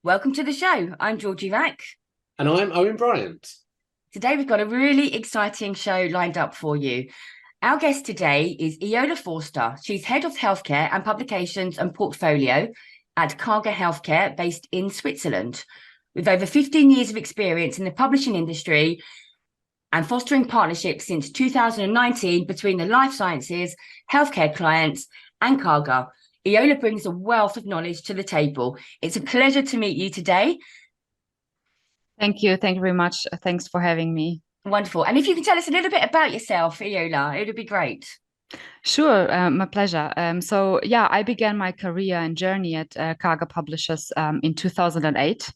Welcome to the show. I'm Georgie Rack. And I'm Owen Bryant. Today we've got a really exciting show lined up for you. Our guest today is Iola Forster. She's Head of Healthcare and Publications and Portfolio at Karger Healthcare based in Switzerland. With over 15 years of experience in the publishing industry and fostering partnerships since 2019 between the life sciences, healthcare clients and Karger, Iola brings a wealth of knowledge to the table. It's a pleasure to meet you today. Thank you. Thank you very much. Thanks for having me. Wonderful. And if you can tell us a little bit about yourself, Iola, it would be great. Sure, my pleasure. I began my career and journey at Karger Publishers in 2008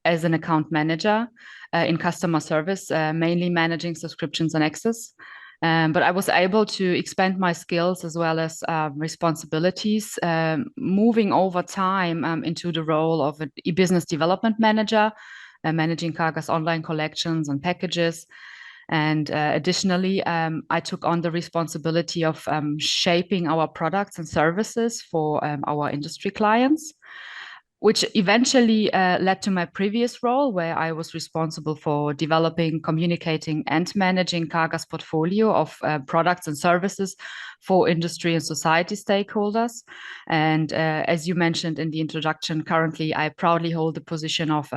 as an account manager in customer service, mainly managing subscriptions and access. But I was able to expand my skills as well as responsibilities, moving over time into the role of an e-business development manager, managing Karger's online collections and packages. And additionally, I took on the responsibility of shaping our products and services for our industry clients, which eventually led to my previous role, where I was responsible for developing, communicating, and managing Karger's portfolio of products and services for industry and society stakeholders. And as you mentioned in the introduction, currently I proudly hold the position of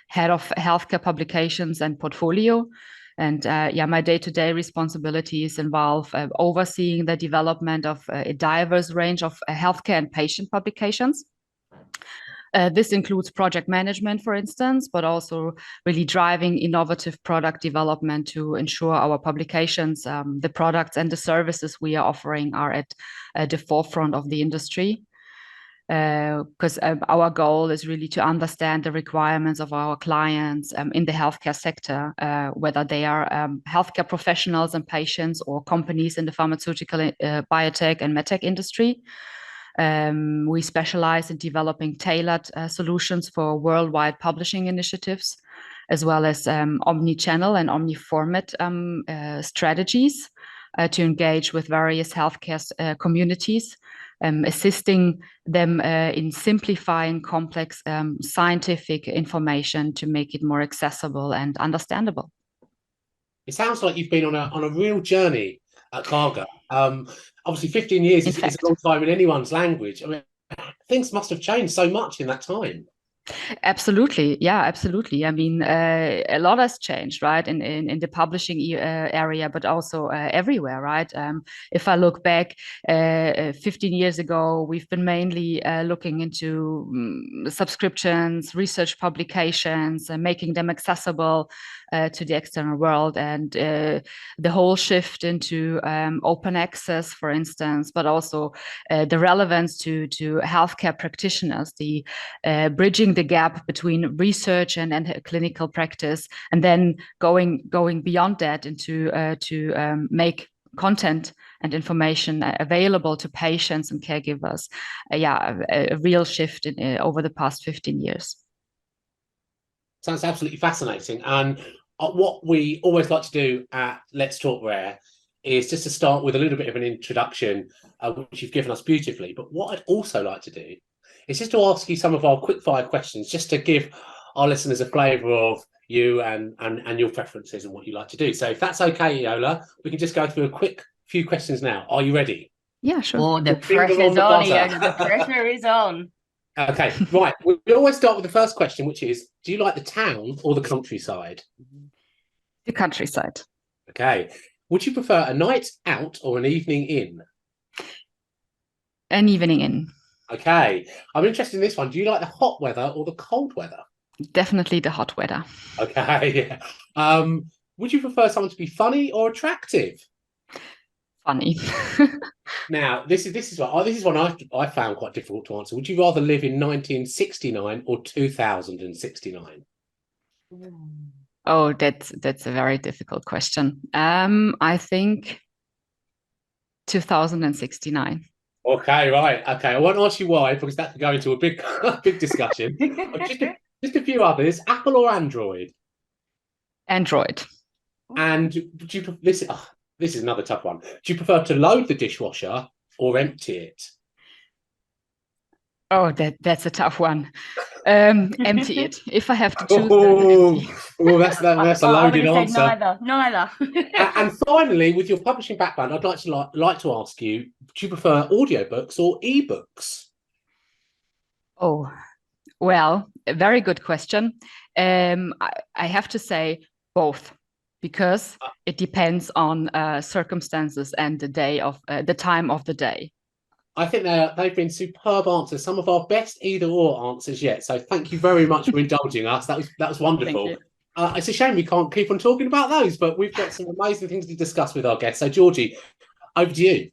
Head of Healthcare Publications and Portfolio. And my day-to-day responsibilities involve overseeing the development of a diverse range of healthcare and patient publications. This includes project management, for instance, but also really driving innovative product development to ensure our publications, the products and the services we are offering are at the forefront of the industry. Because our goal is really to understand the requirements of our clients in the healthcare sector, whether they are healthcare professionals and patients or companies in the pharmaceutical, biotech and medtech industry. We specialize in developing tailored solutions for worldwide publishing initiatives, as well as omni-channel and omni-format strategies to engage with various healthcare communities, assisting them in simplifying complex scientific information to make it more accessible and understandable. It sounds like you've been on a real journey at Karger. Obviously, 15 years is a long time in anyone's language. I mean, things must have changed so much in that time. Absolutely. Yeah, absolutely. I mean, a lot has changed, right, in the publishing area, but also everywhere, right? If I look back 15 years ago, we've been mainly looking into subscriptions, research publications, and making them accessible to the external world, and the whole shift into open access, for instance, but also the relevance to healthcare practitioners, the bridging the gap between research and clinical practice, and then going beyond that into to make content and information available to patients and caregivers. A real shift over the past 15 years. Sounds absolutely fascinating. And what we always like to do at Let's Talk Rare is just to start with a little bit of an introduction, which you've given us beautifully. But what I'd also like to do is just to ask you some of our quick-fire questions, just to give our listeners a flavour of you and your preferences and what you like to do. So if that's okay, Iola, we can just go through a quick few questions now. Are you ready? Yeah, sure. Oh, the pressure's on, Iola. The pressure is on. Okay, right. We always start with the first question, which is, do you like the town or the countryside? The countryside. Okay. Would you prefer a night out or an evening in? An evening in. Okay. I'm interested in this one. Do you like the hot weather or the cold weather? Definitely the hot weather. Okay. Would you prefer someone to be funny or attractive? Funny. Now, this is one I found quite difficult to answer. Would you rather live in 1969 or 2069? Oh, that's a very difficult question. I think 2069. Okay, right. Okay, I won't ask you why, because that could go into a big big discussion. just a few others. Apple or Android? Android. And do you this is another tough one. Do you prefer to load the dishwasher or empty it? Oh, that's a tough one. Empty it. If I have to choose, Oh, empty. that's a I would loaded have said answer. neither. And finally, with your publishing background, I'd like to ask you: do you prefer audiobooks or ebooks? Oh, well, a very good question. I have to say both, because it depends on circumstances and the time of the day. I think they've been superb answers, some of our best either or answers yet. So thank you very much for indulging us. That was Thank wonderful. you. It's a shame we can't keep on talking about those, but we've got some amazing things to discuss with our guests. So Georgie, over to you.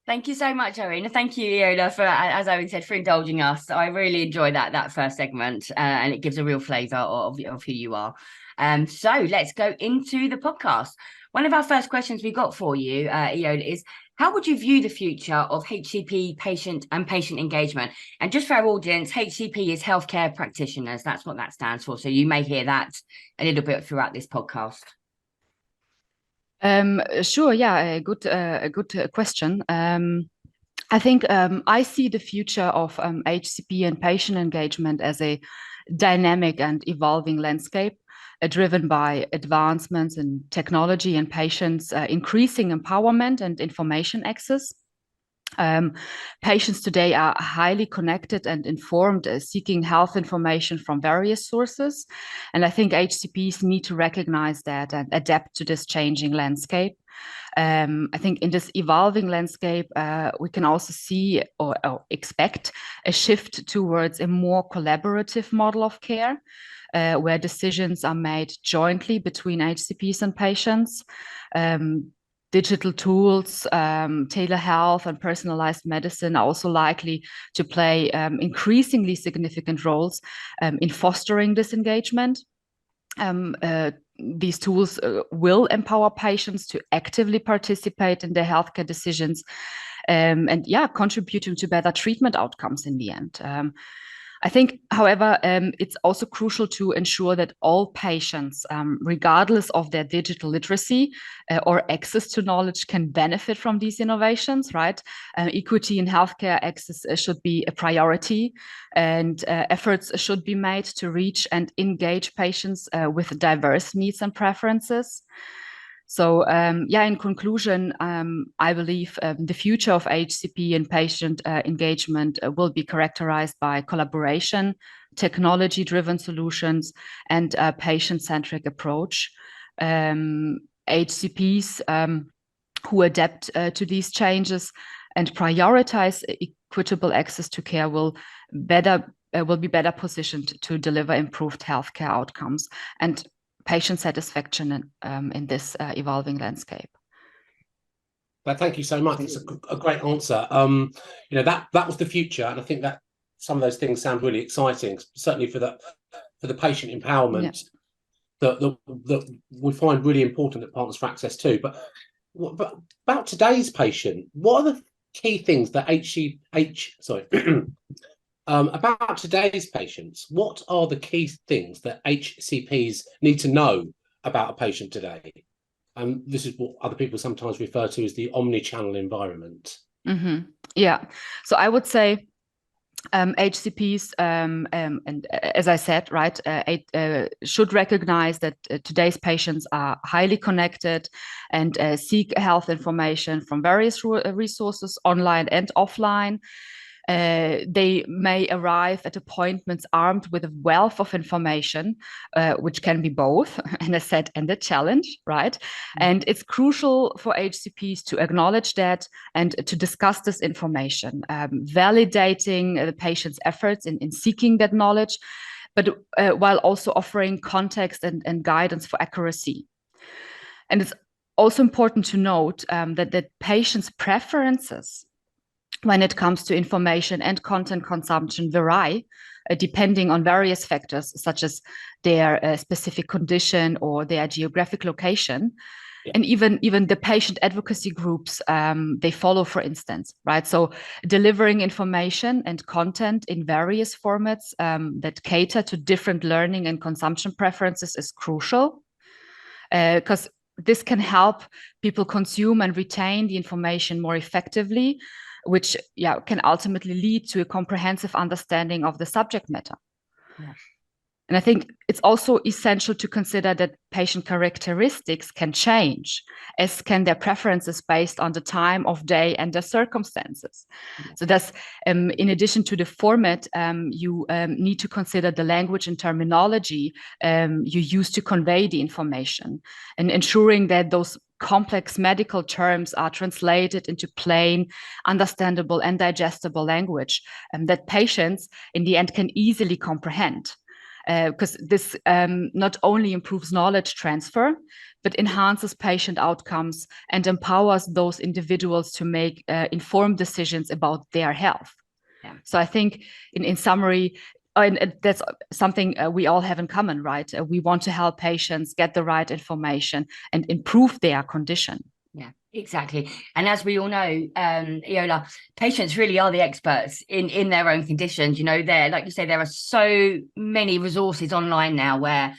Thank you so much, Owen. Thank you, Iola, for, as Owen said, for indulging us. I really enjoyed that first segment, and it gives a real flavour of who you are. So let's go into the podcast. One of our first questions we got for you, Iola, is how would you view the future of HCP patient engagement? And just for our audience, HCP is healthcare practitioners. That's what that stands for. So you may hear that a little bit throughout this podcast. Sure, yeah, a good question. I think I see the future of HCP and patient engagement as a dynamic and evolving landscape, driven by advancements in technology and patients' increasing empowerment and information access. Patients today are highly connected and informed, seeking health information from various sources. And I think HCPs need to recognize that and adapt to this changing landscape. I think in this evolving landscape, we can also see or expect a shift towards a more collaborative model of care, where decisions are made jointly between HCPs and patients. Digital tools, telehealth, and personalized medicine are also likely to play increasingly significant roles in fostering this engagement. These tools will empower patients to actively participate in their healthcare decisions, and contributing to better treatment outcomes in the end. I think, however, it's also crucial to ensure that all patients, regardless of their digital literacy or access to knowledge, can benefit from these innovations, right? Equity in healthcare access should be a priority, and efforts should be made to reach and engage patients with diverse needs and preferences. So, in conclusion, I believe the future of HCP and patient engagement will be characterized by collaboration, technology-driven solutions, and a patient-centric approach. HCPs who adapt to these changes and prioritize equitable access to care will be better positioned to deliver improved healthcare outcomes and patient satisfaction in this evolving landscape. Well, thank you so much. It's a great answer. That was the future, and I think that some of those things sound really exciting, certainly for the patient empowerment that we find really important that Partners for Access too. But about today's patient, what are the key things that about today's patients, what are the key things that HCPs need to know about a patient today? This is what other people sometimes refer to as the omni-channel environment. Mm-hmm. Yeah. So I would say HCPs, and as I said, right, should recognize that today's patients are highly connected and seek health information from various resources, online and offline. They may arrive at appointments armed with a wealth of information, which can be both an asset and a challenge, right? And it's crucial for HCPs to acknowledge that and to discuss this information, validating the patient's efforts in seeking that knowledge, but while also offering context and guidance for accuracy. And it's also important to note that patients' preferences when it comes to information and content consumption vary depending on various factors, such as their specific condition or their geographic location. Yeah. And even the patient advocacy groups they follow, for instance, right? So delivering information and content in various formats that cater to different learning and consumption preferences is crucial, because this can help people consume and retain the information more effectively, which can ultimately lead to a comprehensive understanding of the subject matter. Yeah. And I think it's also essential to consider that patient characteristics can change, as can their preferences based on the time of day and their circumstances. Yeah. So that's, in addition to the format, you need to consider the language and terminology you use to convey the information, and ensuring that those complex medical terms are translated into plain, understandable, and digestible language that patients in the end can easily comprehend. Because this not only improves knowledge transfer, but enhances patient outcomes and empowers those individuals to make informed decisions about their health. Yeah. So I think in summary, and that's something we all have in common, right? We want to help patients get the right information and improve their condition. Yeah, exactly. And as we all know, Iola, patients really are the experts in their own conditions. You know, like you say, there are so many resources online now where,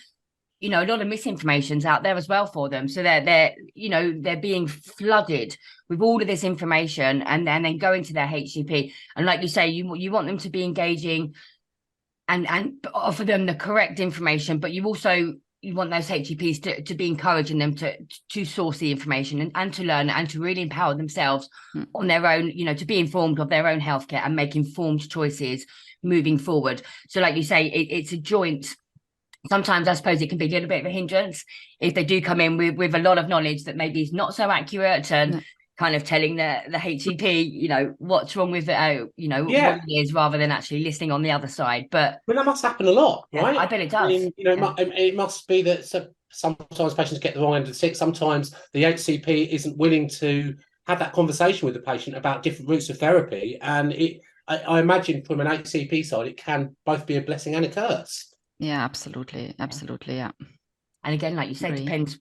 you know, a lot of misinformation's out there as well for them. So they're being flooded with all of this information, and then going to their HCP. And like you say, you want them to be engaging and offer them the correct information, but you want those HCPs to be encouraging them to source the information and to learn and to really empower themselves on their own, you know, to be informed of their own healthcare and make informed choices moving forward. So like you say, it's a joint. Sometimes I suppose it can be a little bit of a hindrance if they do come in with a lot of knowledge that maybe is not so accurate, and kind of telling the HCP, you know, what's wrong with it, you know, what it is, rather than actually listening on the other side. But that must happen a lot, right? I bet it does. I mean, you know, it must be that sometimes patients get the wrong end of the stick. Sometimes the HCP isn't willing to have that conversation with the patient about different routes of therapy. And I imagine from an HCP side, it can both be a blessing and a curse. Yeah, absolutely. Absolutely, yeah. And again, like you say, it depends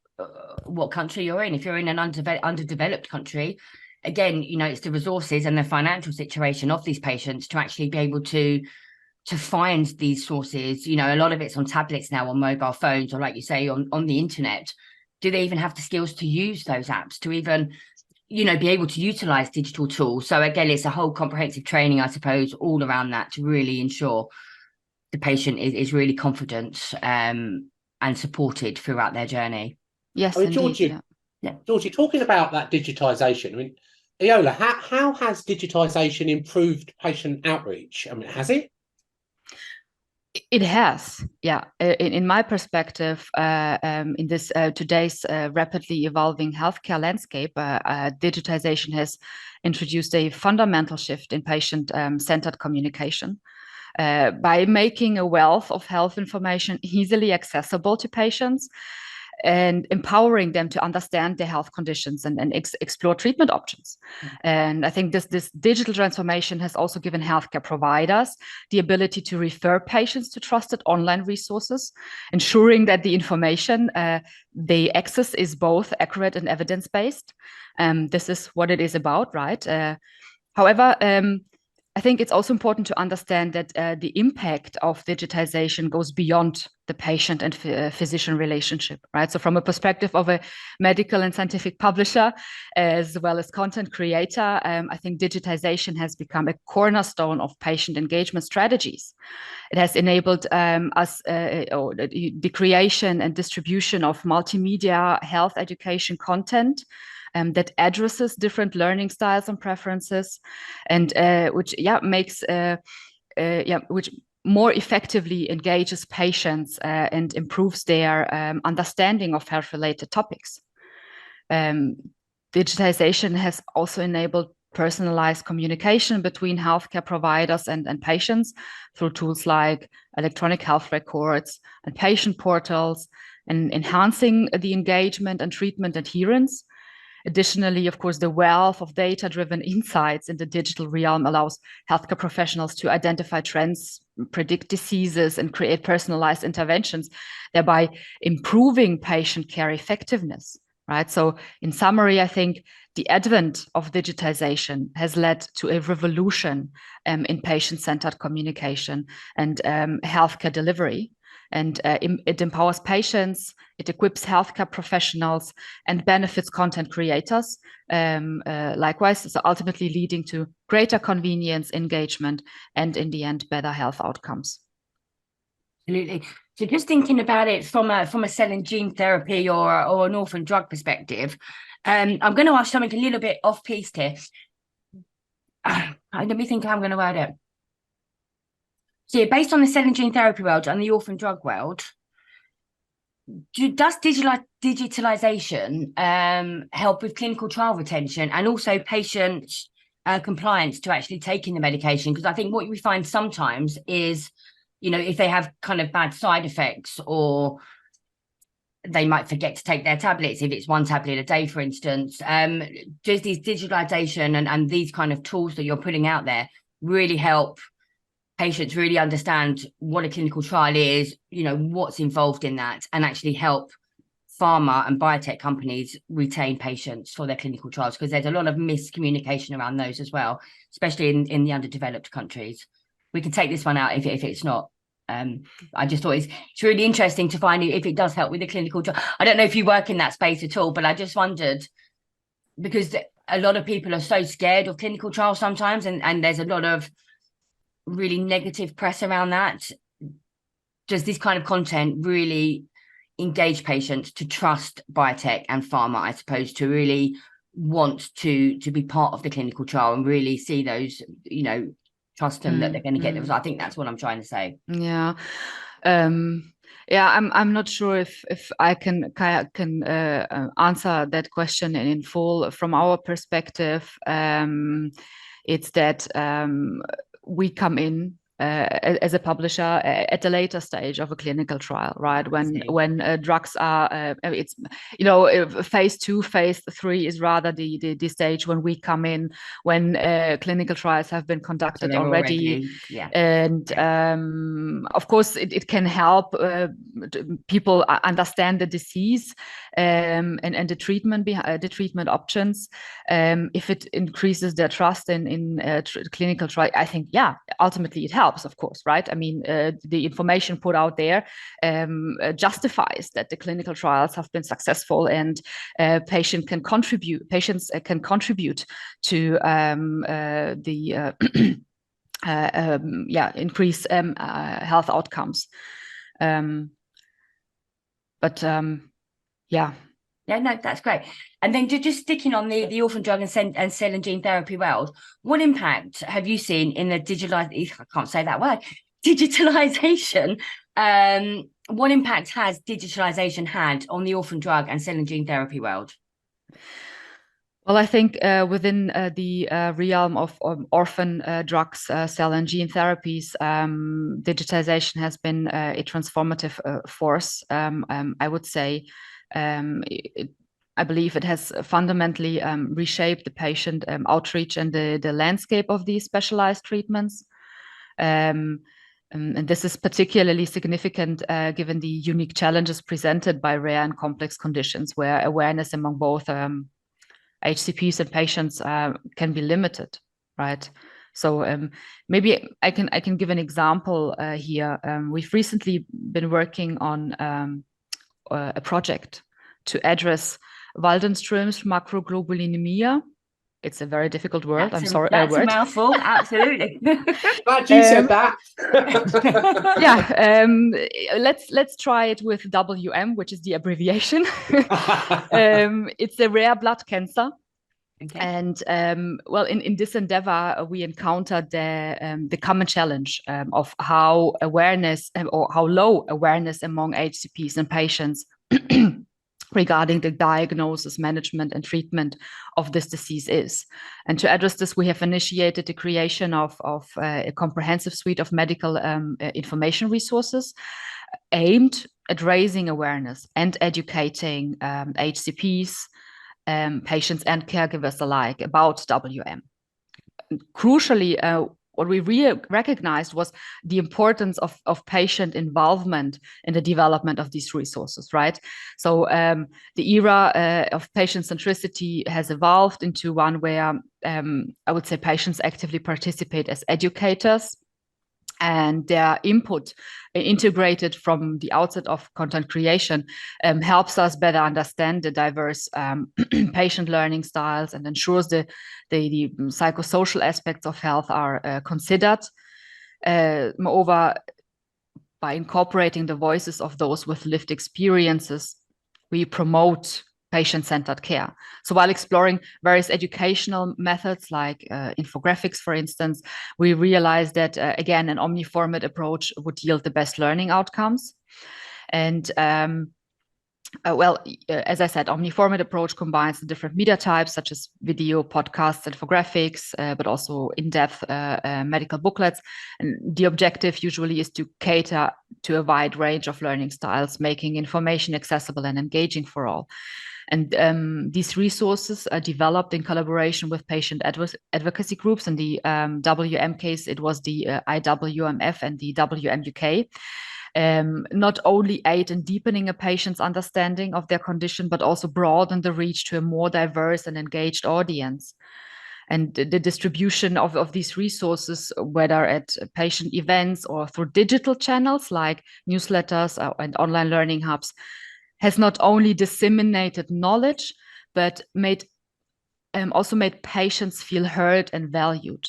what country you're in. If you're in an underdeveloped country, again, you know, it's the resources and the financial situation of these patients to actually be able to find these sources. You know, a lot of it's on tablets now, on mobile phones, or like you say, on the internet. Do they even have the skills to use those apps, to even, you know, be able to utilize digital tools? So again, it's a whole comprehensive training, I suppose, all around that to really ensure the patient is really confident and supported throughout their journey. Yes, I mean, indeed. Georgie, talking about that digitization, I mean, Iola, how has digitization improved patient outreach? I mean, has it? It has, yeah. In my perspective, in this today's rapidly evolving healthcare landscape, digitization has introduced a fundamental shift in patient-centered communication. By making a wealth of health information easily accessible to patients and empowering them to understand their health conditions and explore treatment options. And I think this digital transformation has also given healthcare providers the ability to refer patients to trusted online resources, ensuring that the information they access is both accurate and evidence-based. This is what it is about, right? However, I think it's also important to understand that the impact of digitization goes beyond the patient and physician relationship, right? So from a perspective of a medical and scientific publisher, as well as content creator, I think digitization has become a cornerstone of patient engagement strategies. It has enabled the creation and distribution of multimedia health education content that addresses different learning styles and preferences, and which more effectively engages patients and improves their understanding of health-related topics. Digitization has also enabled personalized communication between healthcare providers and patients through tools like electronic health records and patient portals, and enhancing the engagement and treatment adherence. Additionally, of course, the wealth of data-driven insights in the digital realm allows healthcare professionals to identify trends, predict diseases, and create personalized interventions, thereby improving patient care effectiveness, right? So in summary, I think the advent of digitization has led to a revolution in patient-centered communication and healthcare delivery. And it empowers patients, it equips healthcare professionals, and benefits content creators. Likewise, so ultimately leading to greater convenience, engagement, and in the end, better health outcomes. Absolutely. So just thinking about it from a cell and gene therapy or an orphan drug perspective, I'm going to ask something a little bit off piste here. Let me think how I'm going to word it. So based on the cell and gene therapy world and the orphan drug world, does digitalization help with clinical trial retention and also patient compliance to actually taking the medication? Because I think what we find sometimes is, if they have kind of bad side effects, or they might forget to take their tablets, if it's one tablet a day, for instance, does these digitalization and these kind of tools that you're putting out there really help patients really understand what a clinical trial is, what's involved in that, and actually help pharma and biotech companies retain patients for their clinical trials? Because there's a lot of miscommunication around those as well, especially in the underdeveloped countries. We can take this one out if it's not. I just thought it's really interesting to find if it does help with the clinical trial. I don't know if you work in that space at all, but I just wondered, because a lot of people are so scared of clinical trials sometimes, and there's a lot of really negative press around that. Does this kind of content really engage patients to trust biotech and pharma, I suppose, to really want to be part of the clinical trial and really see those, trust them that they're going to get those? I think that's what I'm trying to say. Yeah. I'm not sure if I can answer that question in full. From our perspective, it's that we come in as a publisher at the later stage of a clinical trial, right? When drugs are, it's phase 2, phase 3 is rather the stage when we come in, when clinical trials have been conducted already. Yeah. And of course, it can help people understand the disease and the treatment options. If it increases their trust in clinical trial, I think, ultimately it helps, of course, right? I mean, the information put out there justifies that the clinical trials have been successful, and patients can contribute to the increase health outcomes. Yeah, no, that's great. And then just sticking on the orphan drug and cell and gene therapy world, what impact have you seen in the digitalization? What impact has digitalization had on the orphan drug and cell and gene therapy world? Well, I think within the realm of orphan drugs, cell and gene therapies, digitization has been a transformative force. I would say I believe it has fundamentally reshaped the patient outreach and the landscape of these specialized treatments. And this is particularly significant given the unique challenges presented by rare and complex conditions, where awareness among both HCPs and patients can be limited, right? So maybe I can give an example here. We've recently been working on a project to address Waldenström's macroglobulinemia. It's a very difficult word. That's a mouthful. Absolutely. Glad you said that. Let's try it with WM, which is the abbreviation. It's a rare blood cancer. Okay. And in this endeavor, we encountered the common challenge of how awareness or how low awareness among HCPs and patients regarding the diagnosis, management, and treatment of this disease is. And to address this, we have initiated the creation of a comprehensive suite of medical information resources aimed at raising awareness and educating HCPs, patients and caregivers alike about WM. Crucially, what we really recognized was the importance of patient involvement in the development of these resources, right? So the era of patient centricity has evolved into one where I would say patients actively participate as educators and their input integrated from the outset of content creation helps us better understand the diverse patient learning styles and ensures the psychosocial aspects of health are considered. Moreover, by incorporating the voices of those with lived experiences, we promote patient-centered care. So while exploring various educational methods like infographics, for instance, we realized that, again, an omniformat approach would yield the best learning outcomes. And as I said, omniformat approach combines the different media types such as video, podcasts, infographics, but also in-depth medical booklets. And the objective usually is to cater to a wide range of learning styles, making information accessible and engaging for all. And these resources are developed in collaboration with patient advocacy groups. In the WM case, it was the IWMF and the WMUK. Not only aid in deepening a patient's understanding of their condition, but also broaden the reach to a more diverse and engaged audience. And the distribution of these resources, whether at patient events or through digital channels like newsletters and online learning hubs, has not only disseminated knowledge, but also made patients feel heard and valued.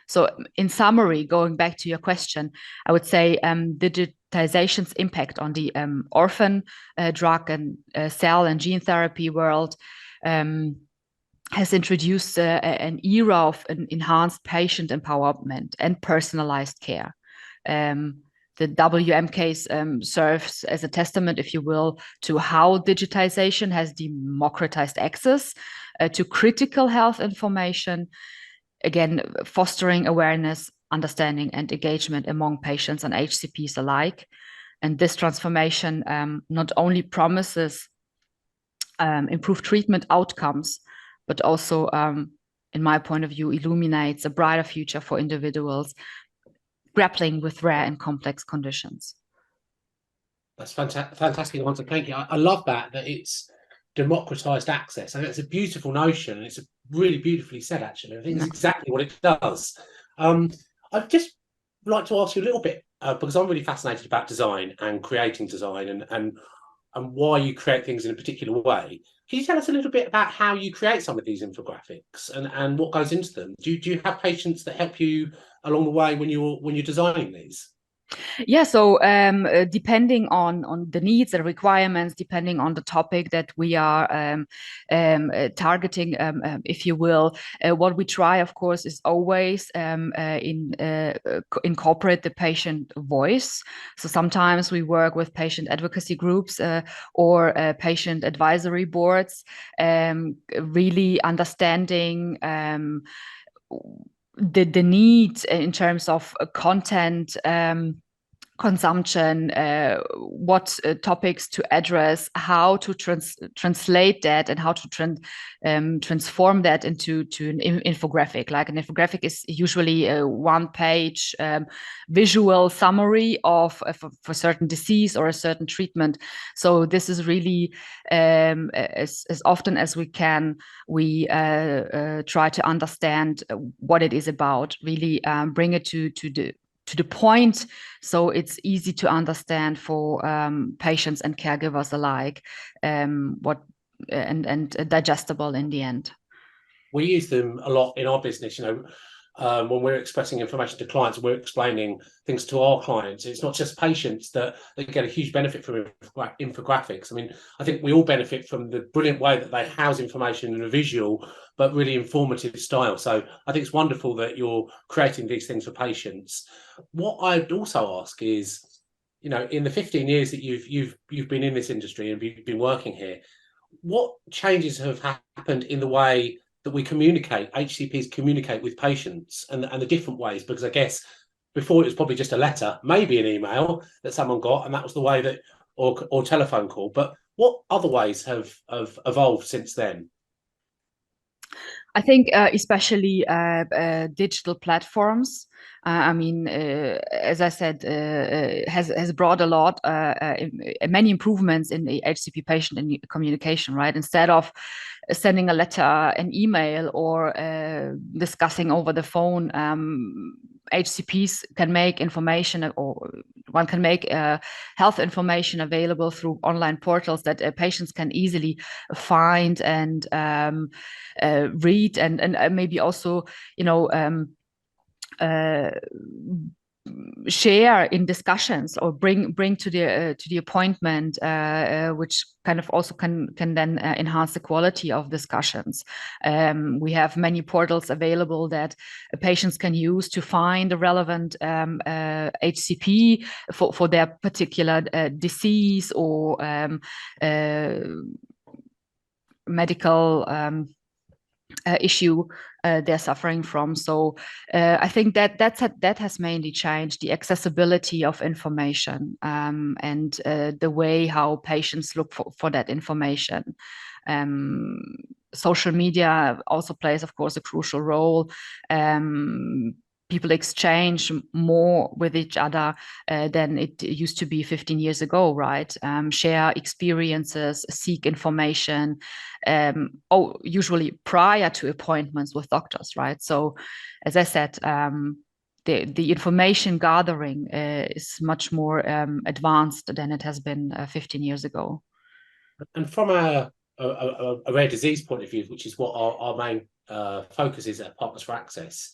So in summary, going back to your question, I would say digitization's impact on the orphan drug and cell and gene therapy world has introduced an era of an enhanced patient empowerment and personalized care. The WM case serves as a testament, if you will, to how digitization has democratized access to critical health information, again, fostering awareness, understanding, and engagement among patients and HCPs alike. And this transformation not only promises improved treatment outcomes, but also, in my point of view, illuminates a brighter future for individuals grappling with rare and complex conditions. That's fantastic answer. Thank you. I love that it's democratized access. I think it's a beautiful notion, and it's really beautifully said, actually. I think it's exactly what it does. I'd just like to ask you a little bit, because I'm really fascinated about design and creating design and why you create things in a particular way. Can you tell us a little bit about how you create some of these infographics and what goes into them? Do you have patients that help you along the way when you're designing these? Yeah, so depending on the needs and requirements, depending on the topic that we are targeting, if you will, what we try, of course, is always incorporate the patient voice. So sometimes we work with patient advocacy groups or patient advisory boards, really understanding the need in terms of content consumption, what topics to address, how to translate that, and how to transform that into an infographic. Like an infographic is usually a one-page visual summary of for certain disease or a certain treatment. So this is really as often as we can, we try to understand what it is about, really bring it to the point, so it's easy to understand for patients and caregivers alike, what and digestible in the end. We use them a lot in our business, when we're expressing information to clients, we're explaining things to our clients. It's not just patients that get a huge benefit from infographics. I mean, I think we all benefit from the brilliant way that they house information in a visual but really informative style. So I think it's wonderful that you're creating these things for patients. What I'd also ask is, in the 15 years that you've been in this industry and you've been working here, what changes have happened in the way that we communicate, HCPs communicate with patients and the different ways? Because I guess before it was probably just a letter, maybe an email that someone got, and that was the way that, or telephone call. But what other ways have evolved since then? I think especially digital platforms. I mean, as I said, has brought a lot, many improvements in the HCP patient and communication. Right, instead of sending a letter, an email, or discussing over the phone. HCPs can make information, or one can make health information available through online portals that patients can easily find and read, and maybe also, share in discussions, or bring to the appointment, which kind of also can then enhance the quality of discussions. We have many portals available that patients can use to find the relevant HCP for their particular disease or medical issue they're suffering from. So I think that has mainly changed the accessibility of information, and the way how patients look for that information. Social media also plays, of course, a crucial role. People exchange more with each other than it used to be 15 years ago, right? Share experiences, seek information, usually prior to appointments with doctors, right? So, as I said, the information gathering is much more advanced than it has been 15 years ago. And from a rare disease point of view, which is what our main focus is at Partners for Access,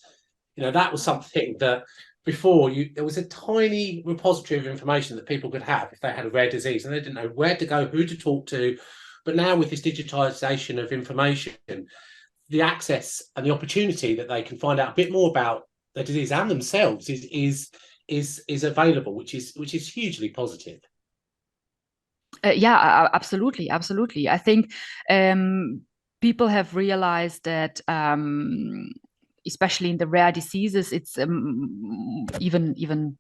that was something that before there was a tiny repository of information that people could have if they had a rare disease, and they didn't know where to go, who to talk to. But now with this digitization of information, the access and the opportunity that they can find out a bit more about their disease and themselves is available, which is hugely positive. Yeah, absolutely. I think people have realized that, especially in the rare diseases, it's even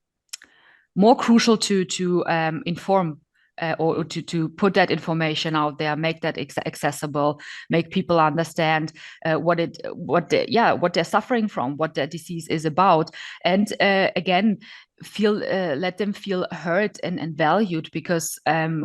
more crucial to inform or to put that information out there, make that accessible, make people understand what they're suffering from, what their disease is about, and again, let them feel heard and valued, because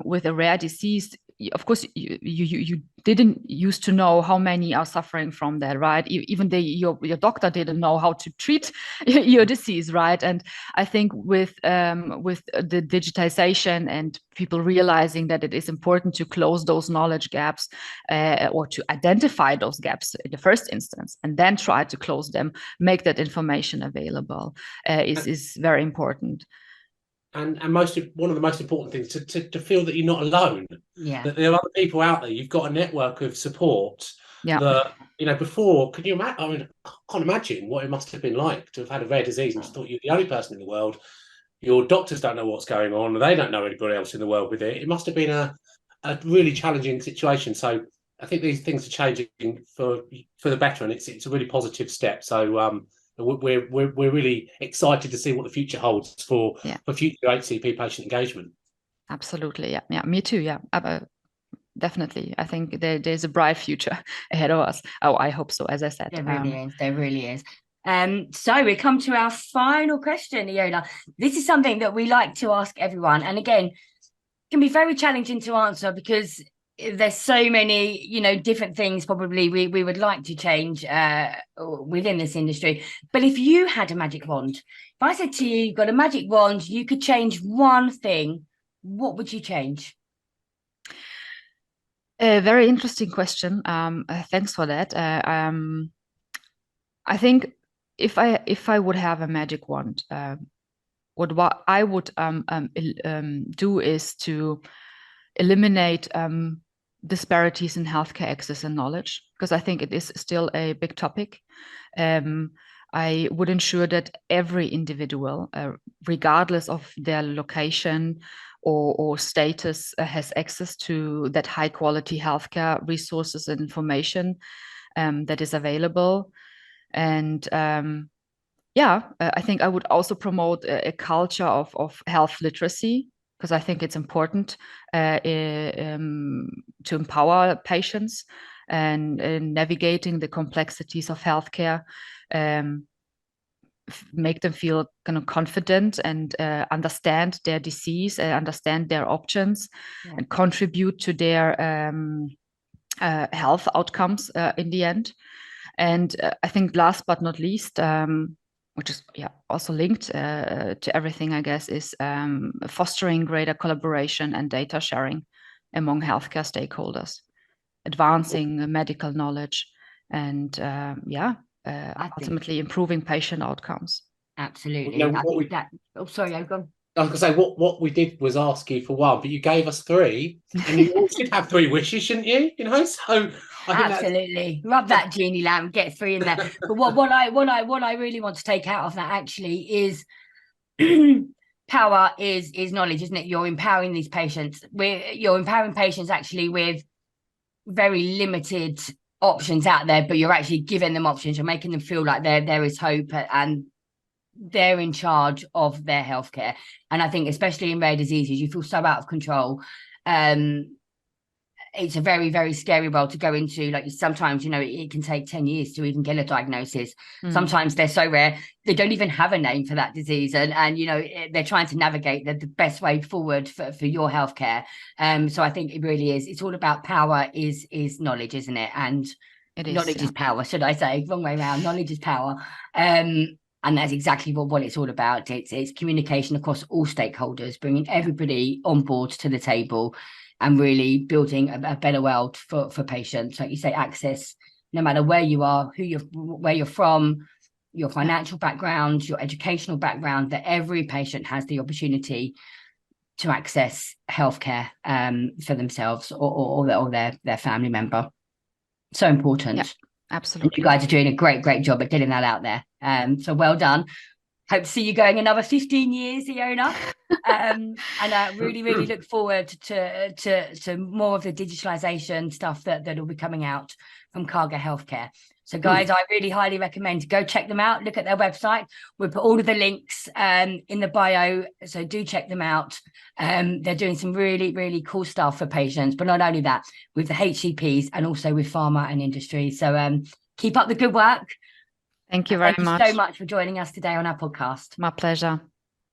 with a rare disease, of course, you didn't used to know how many are suffering from that, right? Even your doctor didn't know how to treat your disease, right? And I think with the digitization and people realizing that it is important to close those knowledge gaps, or to identify those gaps in the first instance, and then try to close them, make that information available, is very important. And one of the most important things to feel that you're not alone. Yeah. That there are other people out there. You've got a network of support. Yeah. That before, can you imagine? I mean, I can't imagine what it must have been like to have had a rare disease and just thought you're the only person in the world. Your doctors don't know what's going on. They don't know anybody else in the world with it. It must have been a really challenging situation. So I think these things are changing for the better, and it's a really positive step. So we're really excited to see what the future holds for future HCP patient engagement. Absolutely, yeah, me too. Yeah, definitely. I think there's a bright future ahead of us. Oh, I hope so. As I said, there really is. So we come to our final question, Iola. This is something that we like to ask everyone, and again, can be very challenging to answer because there's so many, different things probably we would like to change within this industry. But if you had a magic wand, if I said to you, you've got a magic wand, you could change one thing, what would you change? A very interesting question. Thanks for that. I think if I would have a magic wand, what I would do is to eliminate disparities in healthcare access and knowledge, because I think it is still a big topic. I would ensure that every individual, regardless of their location or status, has access to that high quality healthcare resources and information that is available. And I think I would also promote a culture of health literacy, because I think it's important to empower patients and navigating the complexities of healthcare, make them feel kind of confident and understand their disease, understand their options, and contribute to their health outcomes in the end. And I think last but not least, which is also linked to everything, I guess, is fostering greater collaboration and data sharing among healthcare stakeholders, advancing medical knowledge, and ultimately improving patient outcomes. Absolutely. Sorry, I've gone. I was going to say, what we did was ask you for one, but you gave us three, and you should have three wishes, shouldn't you? You know, so I think absolutely rub that genie lamp, get three in there. But what I really want to take out of that actually is power is knowledge, isn't it? You're empowering these patients. You're empowering patients actually with very limited options out there, but you're actually giving them options. You're making them feel like there is hope and they're in charge of their healthcare. And I think especially in rare diseases, you feel so out of control. It's a very, very scary world to go into. Like sometimes, it can take 10 years to even get a diagnosis. Sometimes they're so rare, they don't even have a name for that disease. And they're trying to navigate the best way forward for your healthcare. So I think it really is. It's all about power is knowledge, isn't it? And knowledge is power, should I say? Wrong way around. Knowledge is power. And that's exactly what it's all about. It's communication across all stakeholders, bringing everybody on board to the table and really building a better world for patients. Like you say, access, no matter where you are, where you're from, your financial background, your educational background, that every patient has the opportunity to access healthcare for themselves or their family member. So important. Yeah, absolutely. And you guys are doing a great job at getting that out there. So well done. Hope to see you going another 15 years, Iola. And I really look forward to more of the digitalization stuff that will be coming out from Karger Healthcare. So guys, I really highly recommend go check them out. Look at their website. We'll put all of the links in the bio, so do check them out. They're doing some really cool stuff for patients, but not only that, with the HCPs and also with pharma and industry. So keep up the good work. Thank you very much. Thank you so much for joining us today on our podcast. My pleasure.